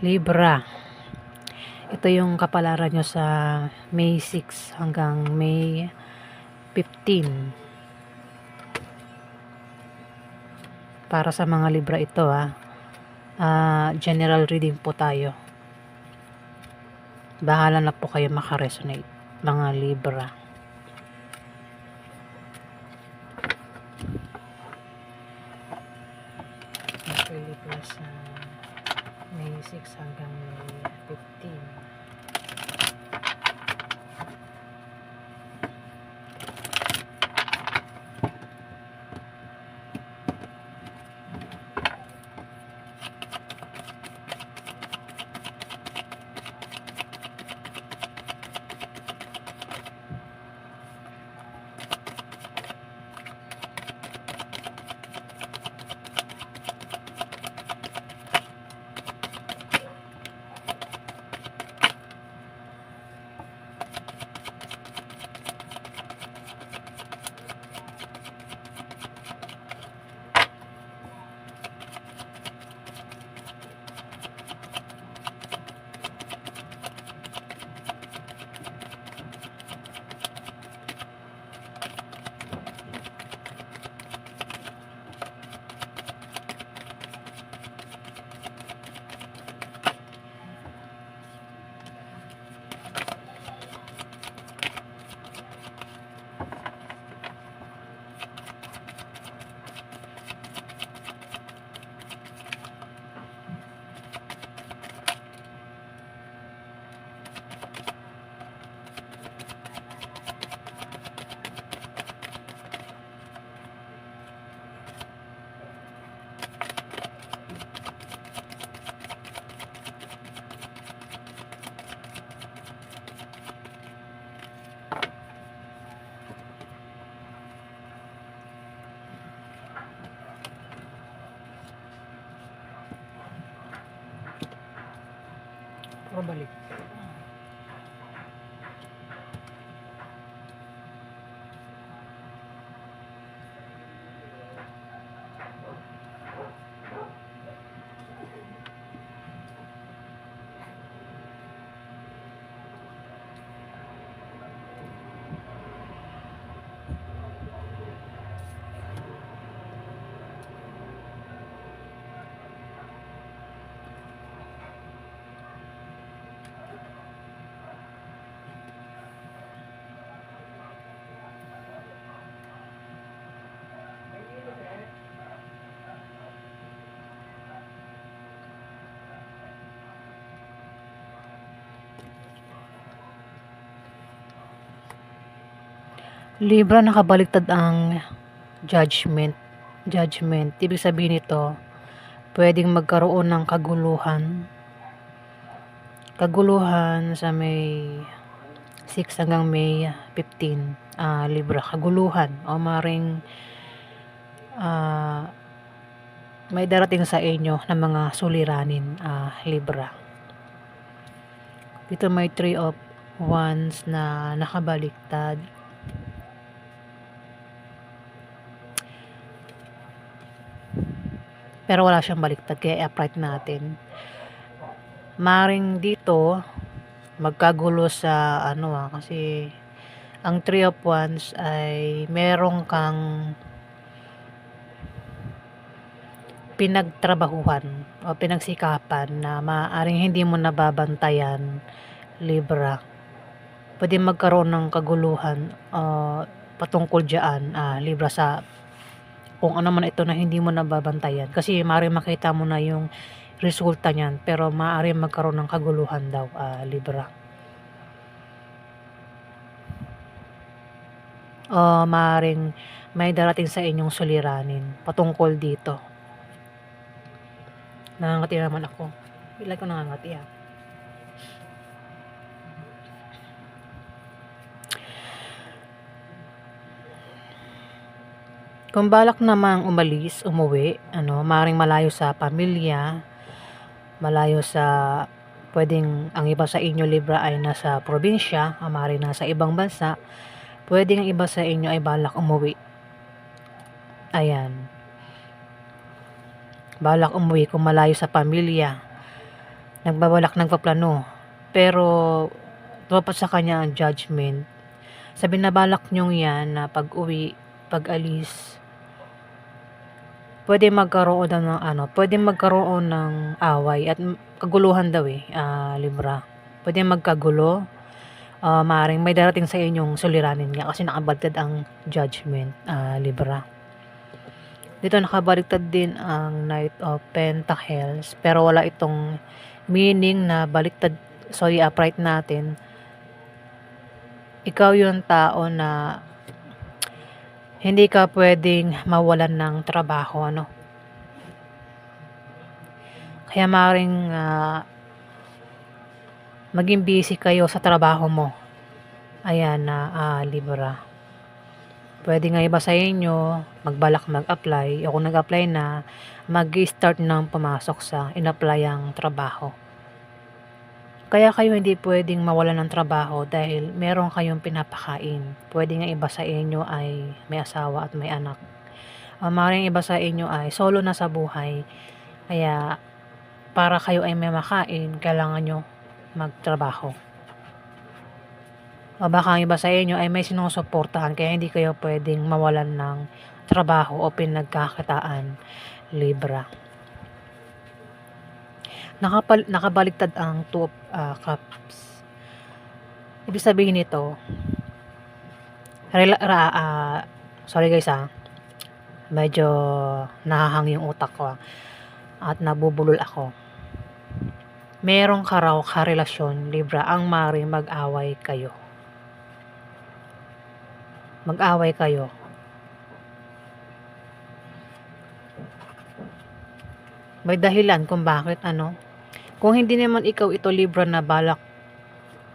Libra. Ito yung kapalaran nyo sa May 6 hanggang May 15. Para sa mga Libra ito general reading po tayo. Bahala na po kayo makaresonate, mga Libra. Okay, Libra sa May 6 hanggang May 15. O balik. Libra, nakabaliktad ang judgment. Ibig sabihin nito, pwedeng magkaroon ng kaguluhan sa May 6 hanggang May 15. Libra, kaguluhan o maring may darating sa inyo na mga suliranin, Libra. Dito may 3 of Wands na nakabaliktad. Pero wala siyang baliktad, kaya upright natin. Maring dito magkagulo sa kasi ang 3 of Wands ay merong kang pinagtrabahuhan o pinagsikapan na maaaring hindi mo nababantayan, Libra. Pwede magkaroon ng kaguluhan patungkol dyan, Libra, sa kung ano man ito na hindi mo nababantayan. Kasi maaaring makita mo na yung resulta niyan, pero maaaring magkaroon ng kaguluhan daw, Libra. Maaaring may darating sa inyong suliranin patungkol dito. Nangangati naman ako. Ilan ko nangangati Kung balak namang umuwi, maaaring malayo sa pamilya, malayo sa, pwedeng ang iba sa inyo, Libra, ay nasa probinsya, maaaring nasa ibang bansa, pwedeng ang iba sa inyo ay balak umuwi. Ayan. Balak umuwi kung malayo sa pamilya. nagpaplano. Pero tumapat sa kanya ang judgment. Sa binabalak niyong yan na pag-uwi, pag-alis, pwede magkaroon ng away at kaguluhan daw Libra. Pwede magkagulo, maaaring may darating sa inyong suliranin nga kasi nakabaliktad ang judgment, Libra. Dito nakabaliktad din ang Knight of Pentacles pero wala itong meaning na baliktad. So i-upright natin. Ikaw yung tao na hindi ka pwedeng mawalan ng trabaho, ano. Kaya maaaring maging busy kayo sa trabaho mo. Ayan na Libra. Pwede nga iba sa inyo magbalak mag-apply o kung nag-apply na mag-start ng pumasok sa in-apply ang trabaho. Kaya kayo hindi pwedeng mawalan ng trabaho dahil meron kayong pinapakain. Pwede nga iba sa inyo ay may asawa at may anak. Maaaring iba sa inyo ay solo na sa buhay. Kaya para kayo ay may makain, kailangan nyo magtrabaho. O baka ang iba sa inyo ay may sinusuportahan kaya hindi kayo pwedeng mawalan ng trabaho o pinagkakitaan, Libra. Nakabaliktad ang Two of Cups. Ibig sabihin nito, sorry guys medyo nahahang yung utak ko at nabubulol ako. Merong karelasyon, Libra, ang maaaring mag-away kayo. May dahilan kung bakit Kung hindi naman ikaw ito Libra na balak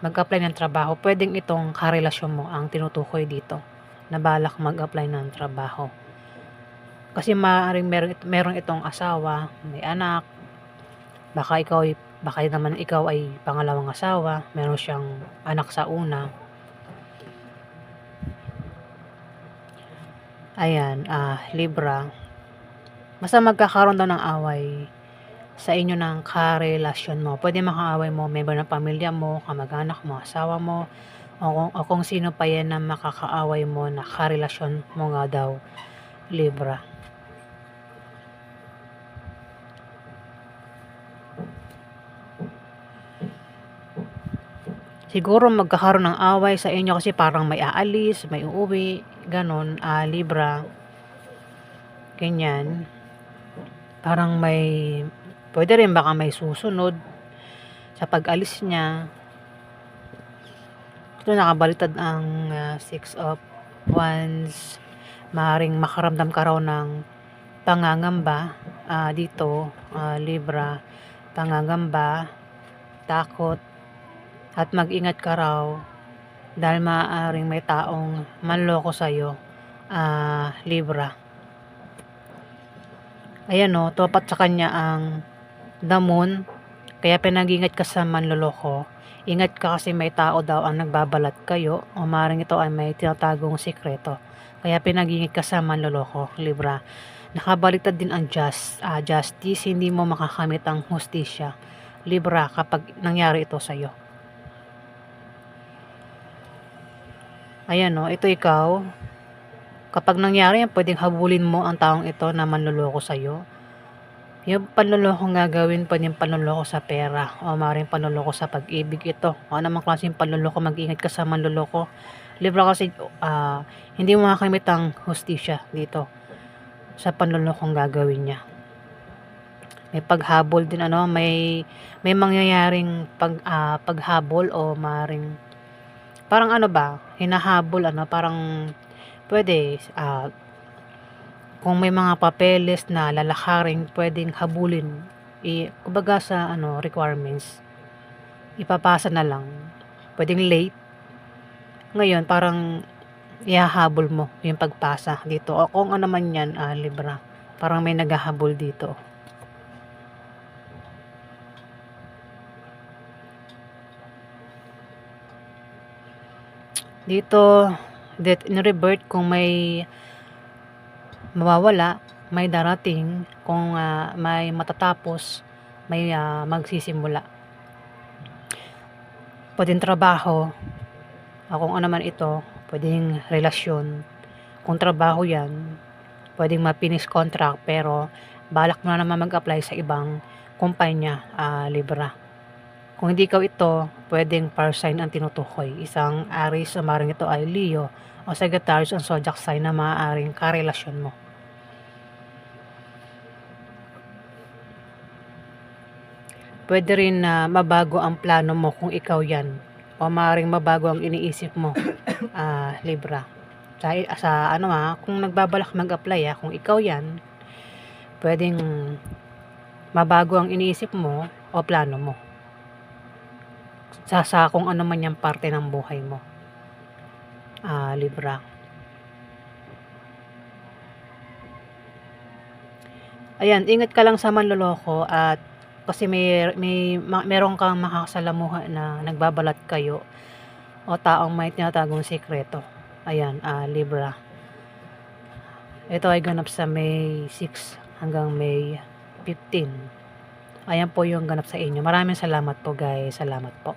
mag-apply ng trabaho, pwedeng itong karelasyon mo ang tinutukoy dito na balak mag-apply ng trabaho. Kasi maaaring meron itong asawa, may anak, baka naman ikaw ay pangalawang asawa, meron siyang anak sa una. Ayan, Libra. Basta magkakaroon daw ng away sa inyo ng karelasyon mo. Pwede makaaway mo, member ng pamilya mo, kamag-anak mo, asawa mo, o kung sino pa yan na makakaaway mo na karelasyon mo nga daw, Libra. Siguro magkakaroon ng away sa inyo kasi parang may aalis, may uuwi, ganon, Libra. Ganyan. Parang pwede rin baka may susunod sa pag-alis niya. Ito nakabaliktad ang Six of Wands. Maaaring makaramdam ka raw ng pangangamba dito, Libra. Pangangamba, takot, at mag-ingat ka raw dahil maaaring may taong manloko sa'yo, Libra. Ayan tumapat sa kanya ang the moon, kaya pinag-ingat ka sa manloloko. Ingat ka kasi may tao daw ang nagbabalat kayo o maaaring ito ay may tinatagong sikreto. Kaya pinag-ingat ka sa manloloko, Libra. Nakabaliktad din ang justice, hindi mo makakamit ang hustisya, Libra, kapag nangyari ito sa'yo. Ayan ito ikaw. Kapag nangyari yan, pwedeng habulin mo ang taong ito na manloloko sa'yo. Yung panloloko gagawin, pwedeng panloloko sa pera o maaaring panloloko sa pag-ibig ito. O anumang klaseng panloloko, mag-ingat ka sa manloloko, Libra, kasi hindi mo makakamit ang hustisya dito sa panlolokong gagawin niya. May paghabol din may mangyayaring paghabol o maaaring parang hinahabol parang pwede kung may mga papeles na lalakarin, pwedeng habulin kumbaga sa requirements, ipapasa na lang, pwedeng late. Ngayon parang ihahabol mo yung pagpasa dito o kung ano man yan, Libra, parang may naghahabol dito. Dito, death in rebirth, kung may mawawala, may darating, kung may matatapos, may magsisimula. Puwedeng trabaho, kung ano man ito, puwedeng relasyon. Kung trabaho 'yan, puwedeng ma-finish contract pero balak mo na naman mag-apply sa ibang kumpanya, Libra. Kung hindi ikaw ito, puwedeng fire sign ang tinutukoy, isang Aries o maaaring ito ay Leo o Sagittarius ang zodiac sign na maaaring karelasyon mo. Puwede rin na mabago ang plano mo kung ikaw 'yan o maaaring mabago ang iniisip mo, Libra. Sa ano, kung nagbabalak mag-apply, kung ikaw 'yan, puwedeng mabago ang iniisip mo o plano mo sa kung ano man 'yang parte ng buhay mo, Libra. Ayan, ingat ka lang sa manloloko at kasi meron kang makakasalamuha na nagbabalat kayo o taong may tinatagong sikreto. Ayan, Libra. Ito ay ganap sa May 6 hanggang May 15. Ayan po yung ganap sa inyo. Maraming salamat po guys. Salamat po.